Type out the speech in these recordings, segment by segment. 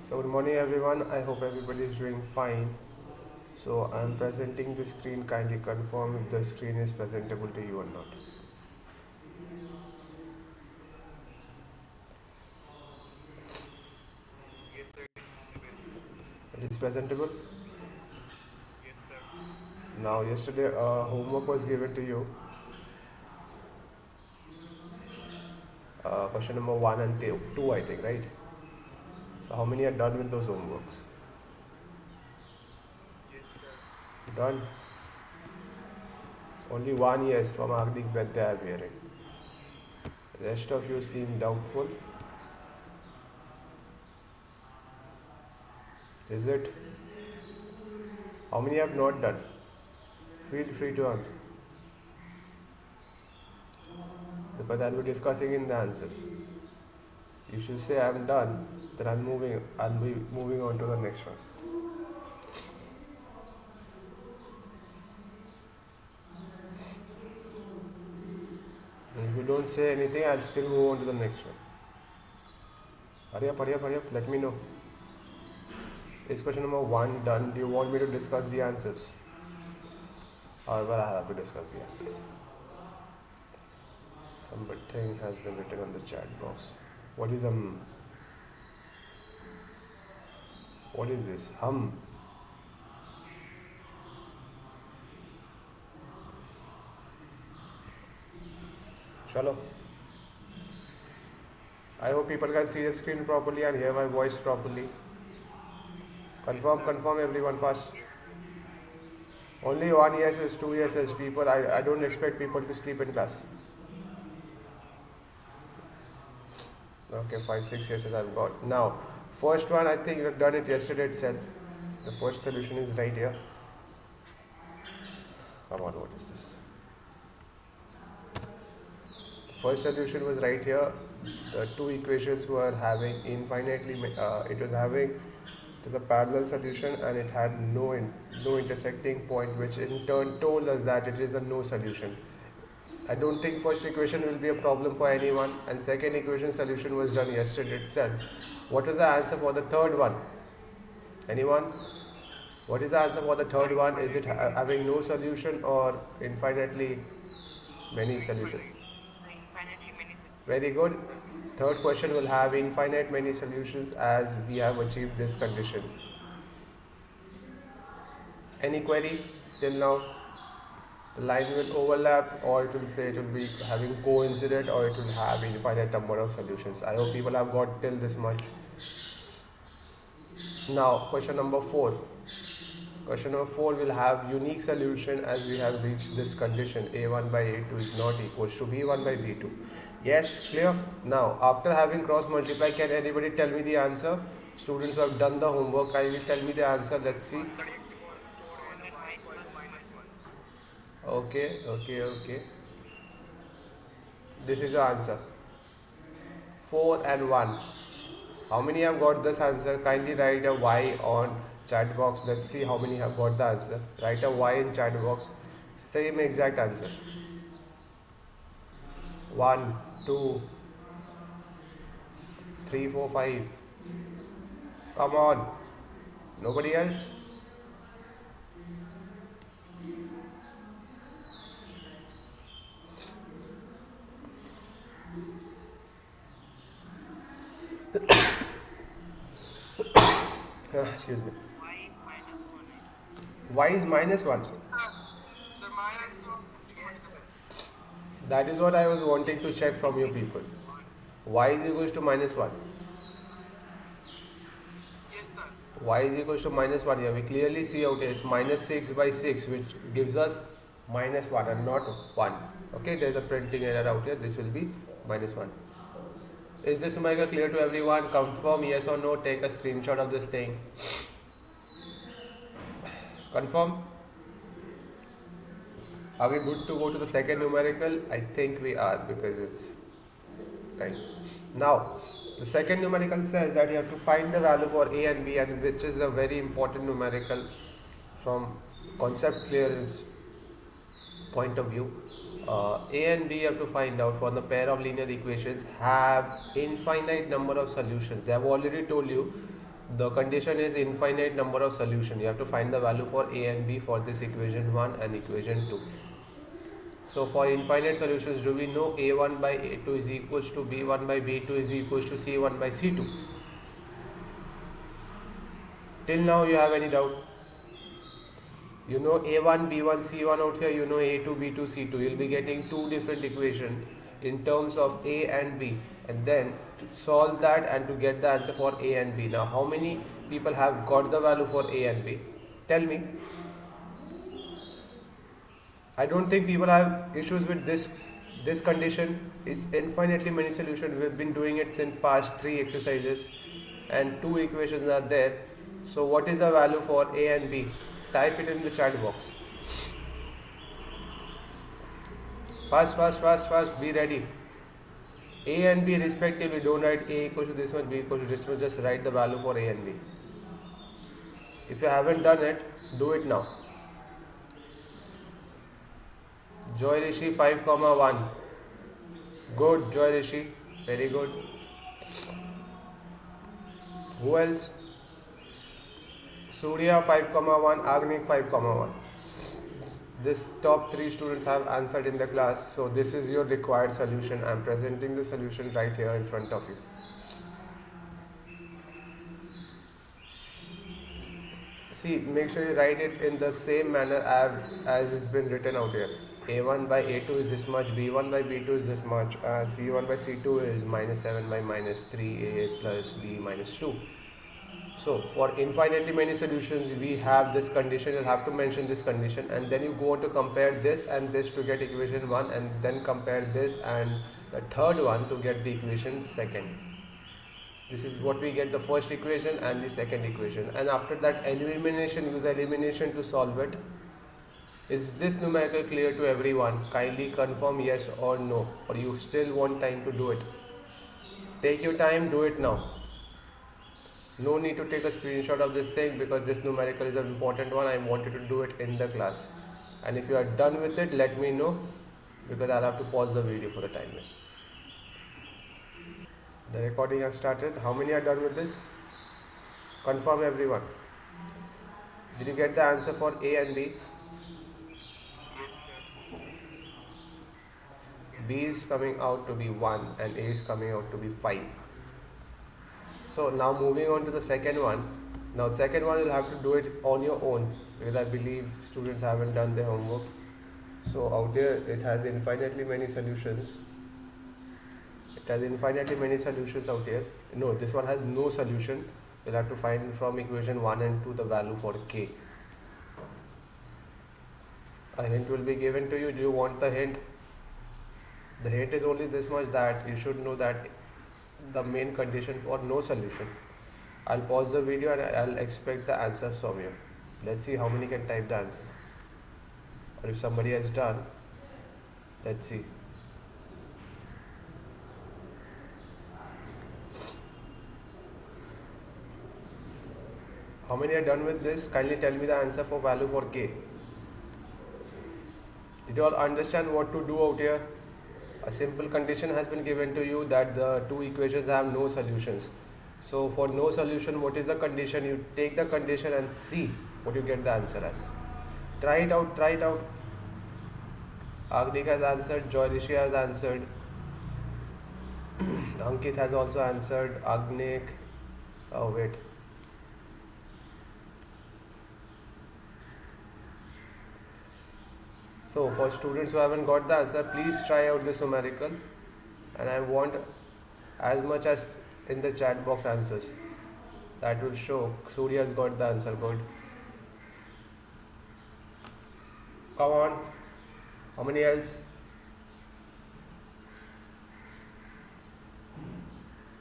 So good morning everyone. I hope everybody is doing fine. So I am presenting the screen. Kindly confirm if the screen is presentable to you or not. It is presentable. Now yesterday homework was given to you. Question number one and two, I think, right? So how many are done with those homeworks? Done. Only one yes from Agnik Breath they are wearing. Rest of you seem doubtful. Is it? How many have not done? Feel free to answer because I'll be discussing in the answers. If you say I'm done, then I'll be moving on to the next one. And if you don't say anything, I'll still move on to the next one. Hurry up, hurry up, hurry up. Let me know. Is question number one done? Do you want me to discuss the answers? However, I have to discuss the answers. Something has been written on the chat box. What is What is this? Chalo. I hope people can see the screen properly and hear my voice properly. Confirm everyone fast. Only one yes is two yeses. People, I don't expect people to sleep in class. Okay, five, 6 yeses I've got. Now, first one, I think we've done it yesterday itself. The first solution is right here. Come on, what is this? First solution was right here. The two equations were having it was having it was a parallel solution and it had no intersecting point, which in turn told us that it is a no solution. I don't think first equation will be a problem for anyone, and second equation solution was done yesterday itself. What is the answer for the third one? Anyone? What is the answer for the third one? Is it having no solution or infinitely many solutions? Very good. Third question will have infinite many solutions as we have achieved this condition. Any query till now? The line will overlap, or it will say it will be having coincident, or it will have infinite number of solutions. I hope people have got till this much. Now, question number four. Question number 4 will have unique solution as we have reached this condition a1 by a2 is not equals to b1 by b2. Yes, clear? Now, after having cross multiply, can anybody tell me the answer? Students who have done the homework, kindly tell me the answer. Let's see. Okay. This is your answer. 4 and 1. How many have got this answer? Kindly write a Y on chat box. Let's see how many have got the answer. Write a Y in chat box. Same exact answer. 1, 2, 3, 4, 5. Come on. Nobody else? Excuse me. Y is minus 1. That is what I was wanting to check from you people. Y is equals to minus 1. Y is equals to minus 1 here. We clearly see out here it's minus 6 by 6, which gives us minus 1 and not 1. Okay, there's a printing error out here. This will be minus 1. Is this numerical clear to everyone? Confirm yes or no. Take a screenshot of this thing. Confirm? Are we good to go to the second numerical? I think we are because it's time. Now, the second numerical says that you have to find the value for A and B, and which is a very important numerical from concept clearance point of view. A and B you have to find out for the pair of linear equations have infinite number of solutions. They have already told you The condition is infinite number of solution. You have to find the value for a and b for this equation 1 and equation 2. So for infinite solutions, do we know a1 by a2 is equals to b1 by b2 is equals to c1 by c2? Till now you have any doubt? You know a1, b1, c1 out here, you know a2, b2, c2. You'll be getting two different equations in terms of a and b, and then to solve that and to get the answer for a and b. Now how many people have got the value for a and b? Tell me. I don't think people have issues with this condition. It's infinitely many solutions. We've been doing it since past 3 exercises and 2 equations are there. So what is the value for a and b? Type it in the chat box. Fast, be ready. A and b respectively, don't write a equals to this much, b equals to this much, just write the value for a and b. If you haven't done it, do it now. Joy Rishi 5,1. Good, Joy Rishi. Very good. Who else? Surya 5,1. Agnik 5,1. This top 3 students have answered in the class. So this is your required solution. I am presenting the solution right here in front of you. See, make sure you write it in the same manner as it's been written out here. a1 by a2 is this much, b1 by b2 is this much, and c1 by c2 is minus 7 by minus 3a plus b minus 2. So for infinitely many solutions, we have this condition. You'll have to mention this condition, and then you go on to compare this and this to get equation 1, and then compare this and the third one to get the equation second. This is what we get, the first equation and the second equation, and after that elimination, use elimination to solve it. Is this numerical clear to everyone? Kindly confirm yes or no, or you still want time to do it. Take your time, do it now. No need to take a screenshot of this thing because this numerical is an important one. I wanted to do it in the class. And if you are done with it, let me know because I'll have to pause the video for the time being. The recording has started. How many are done with this? Confirm everyone. Did you get the answer for A and B? B is coming out to be 1 and A is coming out to be 5. So now moving on to the second one. Now second one you'll have to do it on your own because I believe students haven't done their homework. So out there it has infinitely many solutions. It has infinitely many solutions out here. No, this one has no solution. You'll have to find from equation 1 and 2 the value for K. A hint will be given to you. Do you want the hint? The hint is only this much that you should know that the main condition for no solution. I'll pause the video and I'll expect the answers from you. Let's see how many can type the answer. Or if somebody has done, let's see. How many are done with this? Kindly tell me the answer for value for K. Did you all understand what to do out here? A simple condition has been given to you that the two equations have no solutions. So for no solution, what is the condition? You take the condition and see what you get the answer as. Try it out, try it out. Agnik has answered, Joy Rishi has answered, Ankit has also answered, Agnik, oh wait. So for students who haven't got the answer, please try out this numerical and I want as much as in the chat box answers. That will show Surya has got the answer. Good. Come on. How many else?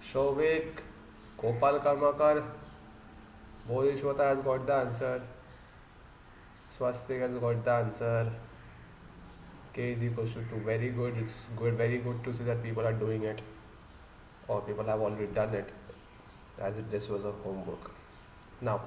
Shovik, Gopal Karmakar, Bhorishwata has got the answer. Swastik has got the answer. K is equals to 2. Very good. It's good. Very good to see that people are doing it, or people have already done it, as if this was a homework. Now,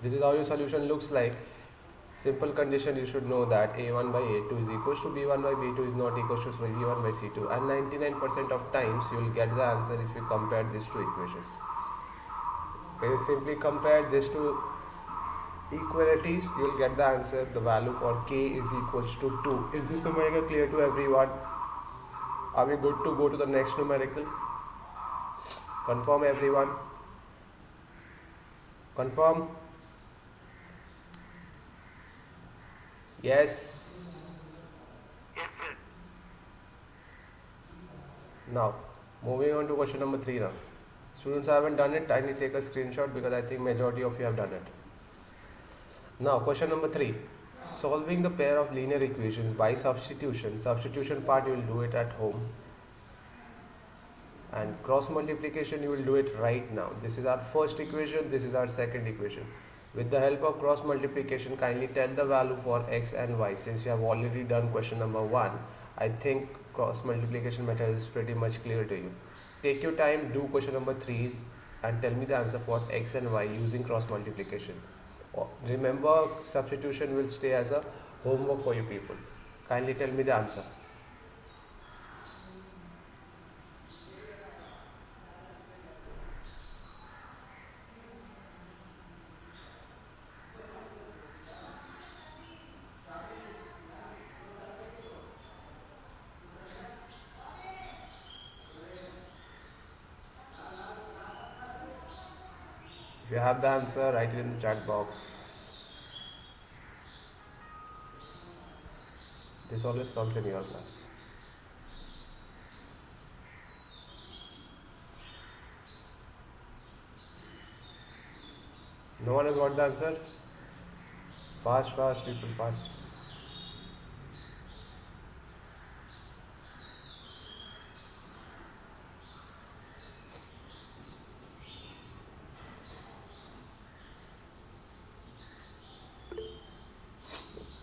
this is how your solution looks like. Simple condition, you should know that A1 by A2 is equals to B1 by B2 is not equals to B1 by C2, and 99% of times you will get the answer if you compare these two equations. When you simply compare this to equalities, you will get the answer. The value for k is equals to 2. Is this numerical clear to everyone? Are we good to go to the next numerical? Confirm everyone. Confirm. Yes. Yes, sir. Now, moving on to question number 3 now. Students who haven't done it, kindly take a screenshot because I think majority of you have done it. Now, question number 3. Solving the pair of linear equations by substitution. Substitution part you will do it at home. And cross multiplication you will do it right now. This is our first equation, this is our second equation. With the help of cross multiplication, kindly tell the value for x and y. Since you have already done question number 1, I think cross multiplication method is pretty much clear to you. Take your time, do question number 3 and tell me the answer for x and y using cross multiplication. Remember, substitution will stay as a homework for you people. Kindly tell me the answer. If you have the answer, write it in the chat box. This always comes in your class. No one has got the answer? Fast, fast, people, fast.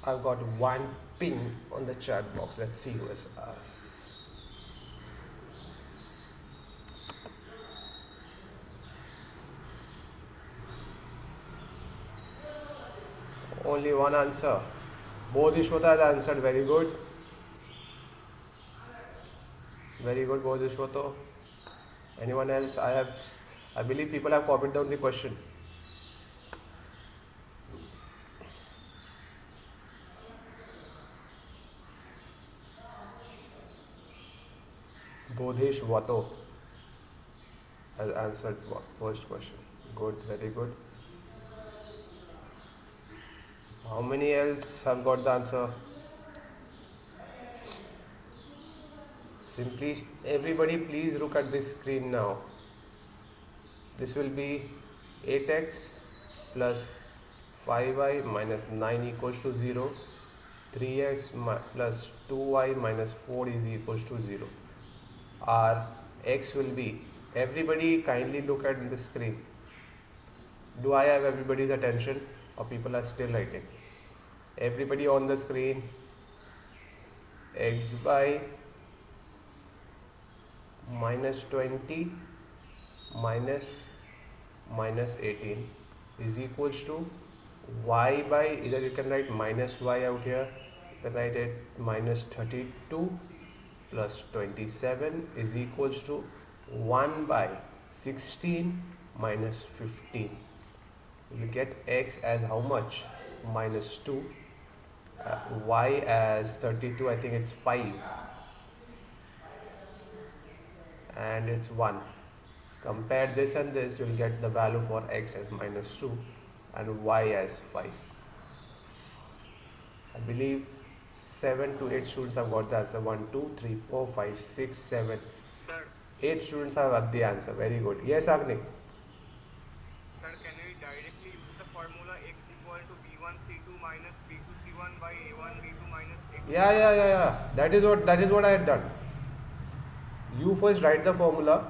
I've got one ping on the chat box. Let's see who has asked. Only one answer. Bodhishwata has answered. Very good. Very good, Bodhishwata. Anyone else? I believe people have copied down the question. Bodhishwata has answered first question. Good, very good. How many else have got the answer? Simply, everybody please look at this screen now. This will be 8x plus 5y minus 9 equals to 0. 3x plus 2y minus 4 is equals to 0. Our x will be, everybody kindly look at the screen. Do I have everybody's attention or people are still writing? Everybody on the screen. X by minus 20 minus 18 is equals to y by, either you can write minus y out here, you can write it minus 32 plus 27 is equals to 1 by 16 minus 15. You get x as how much? Minus 2. Y as 32, I think it's 5. And it's 1. Compare this and this, you will get the value for x as minus 2 and y as 5. I believe 7 to 8 students have got the answer. 1, 2, 3, 4, 5, 6, 7. Sir, 8 students have got the answer. Very good. Yes, Agni? sir, can we directly use the formula x equal to b1c2 minus b2c1 by a1b2 minus a2? Yeah. That is what I had done. You first write the formula.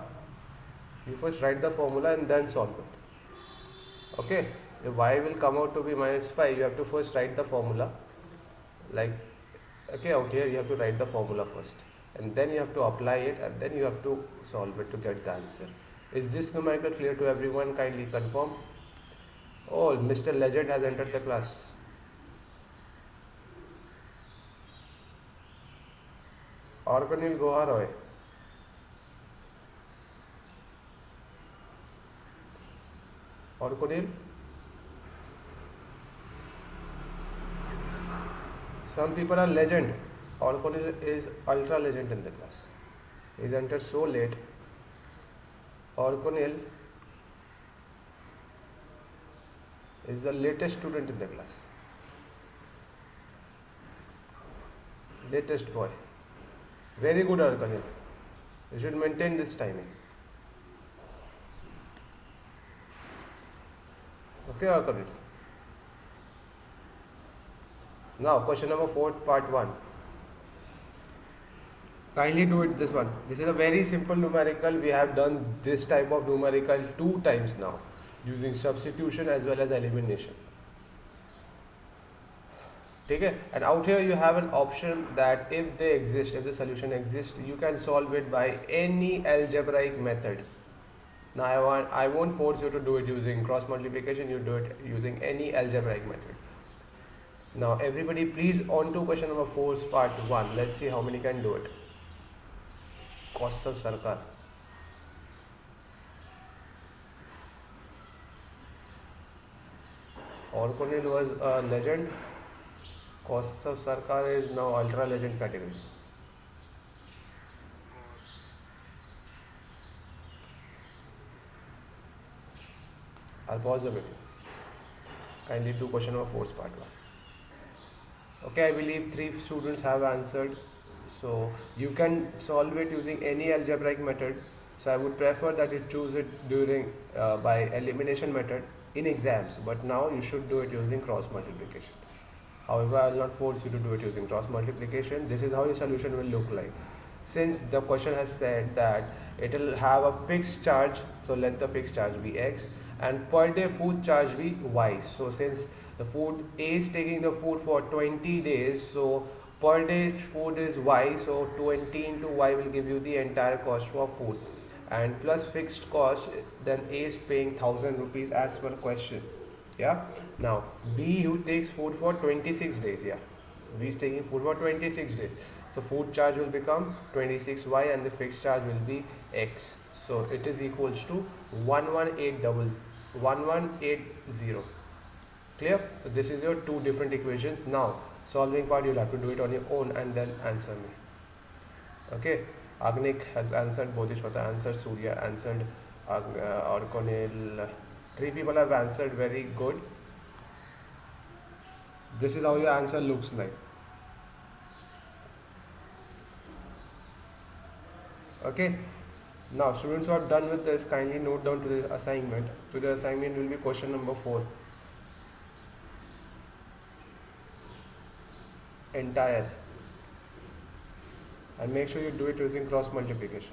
And then solve it. Okay? If y will come out to be minus 5, you have to first write the formula. Like, okay, out here you have to write the formula first. And then you have to apply it and then you have to solve it to get the answer. Is this numerical clear to everyone? Kindly confirm. Oh, Mr. Legend has entered the class. Organil Gohar hoy. Or Kunil? Some people are legend. Or Kunil is ultra legend in the class. He's entered so late. Or Kunil is the latest student in the class. Latest boy. Very good, Arkanil. You should maintain this timing. Okay, Arkanil. Now, question number 4, part 1. Kindly do it this one. This is a very simple numerical. We have done this type of numerical 2 times now, using substitution as well as elimination. Okay? And out here you have an option that if they exist, if the solution exists, you can solve it by any algebraic method. Now I won't force you to do it using cross multiplication. You do it using any algebraic method. Now everybody please on to question number 4 part 1. Let's see how many can do it. Kaustav Sarkar. Orkonil was a legend. Kaustav Sarkar is now ultra legend category. I'll pause the video. Kindly do question number 4 part 1. Okay, I believe 3 students have answered. So you can solve it using any algebraic method. So I would prefer that you choose it during by elimination method in exams. But now you should do it using cross multiplication. However, I will not force you to do it using cross multiplication. This is how your solution will look like. Since the question has said that it will have a fixed charge, so let the fixed charge be x, and per day food charge be y. So since the food A is taking the food for 20 days, so per day food is y, so 20 into y will give you the entire cost for food, and plus fixed cost, then A is paying 1000 rupees as per question. Yeah. Now B who takes food for 26 days. Yeah, B is taking food for 26 days, so food charge will become 26y and the fixed charge will be x. So it is equals to 1180. Clear? So this is your 2 different equations. Now solving part you'll have to do it on your own and then answer me. Okay, Agnik has answered, Bodhishwata answered, Surya answered, Orkonil. 3 people have answered very good. This is how your answer looks like. Okay. Now students who are done with this, kindly note down to the assignment. To the assignment will be question number 4. Entire. And make sure you do it using cross multiplication.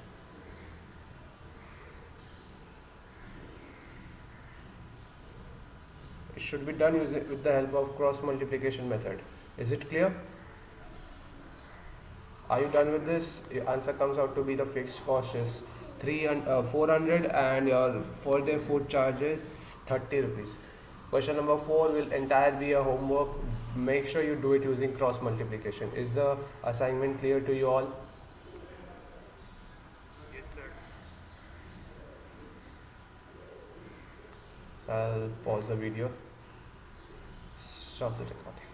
It should be done with the help of cross multiplication method. Is it clear? Are you done with this? Your answer comes out to be the fixed cost is 400 and your per day food charge is 30 rupees. Question number 4 will entire be a homework. Make sure you do it using cross multiplication. Is the assignment clear to you all? Yes, sir. So I'll pause the video. Stop the recording.